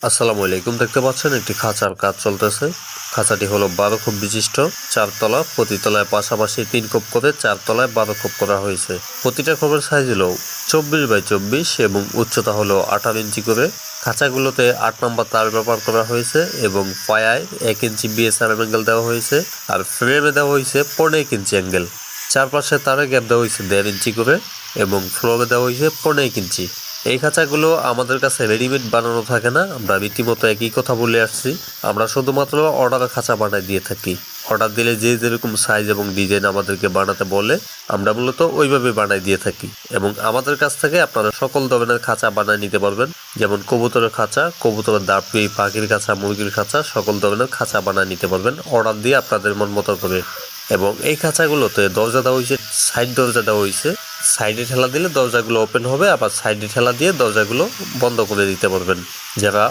আসসালামু আলাইকুম। দেখতে পাচ্ছেন একটি খাঁচার কাজ চলতেছে। খাঁচাটি হলো 12 খোপ বিশিষ্ট, 4 তলা, প্রতি তলায় পাশাপাশি 3 খোপ করে 4 তলায় 12 খোপ করা হয়েছে। প্রতিটা খোপের সাইজ হলো 24x24 এবং উচ্চতা হলো 18 ইঞ্চি করে। খাঁচাগুলোতে 8 নম্বর তার ব্যবহার করা হয়েছে এবং পায়ায় 1 ইঞ্চি বিএসআর অ্যাঙ্গেল দেওয়া হয়েছে, আর ফ্রেমে দেওয়া হয়েছে 15 ইঞ্চি অ্যাঙ্গেল। চারপাশে তারে গ্যাপ দেওয়া হয়েছে 1.5 ইঞ্চি করে এবং ফ্লোরে দেওয়া হয়েছে 15 ইঞ্চি। এই খাঁচাগুলো আমাদের কাছে রেডিমেড বানানো থাকে না, আমরা রীতিমতো একই কথা বলে আসছি। আমরা শুধুমাত্র অর্ডারে খাঁচা বানাই দিয়ে থাকি। অর্ডার দিলে যে যেরকম সাইজ এবং ডিজাইন আমাদেরকে বানাতে বলে আমরা মূলত ওইভাবে বানাই দিয়ে থাকি, এবং আমাদের কাছ থেকে আপনারা সকল ধরনের খাঁচা বানায় নিতে পারবেন। যেমন কবুতরের খাঁচা, কবুতরের দাপড়ি, পাখির খাঁচা, মুরগির খাঁচা, সকল ধরনের খাঁচা বানায় নিতে পারবেন অর্ডার দিয়ে আপনাদের মন মতো করে। এবং এই খাঁচাগুলোতে দরজা দেওয়া হয়েছে, সাইড দরজা দেওয়া হয়েছে। সাইডে ঠেলা দিলে দরজাগুলো ওপেন হবে, আবার সাইডে ঠেলা দিয়ে দরজাগুলো বন্ধ করে দিতে পারবেন। যারা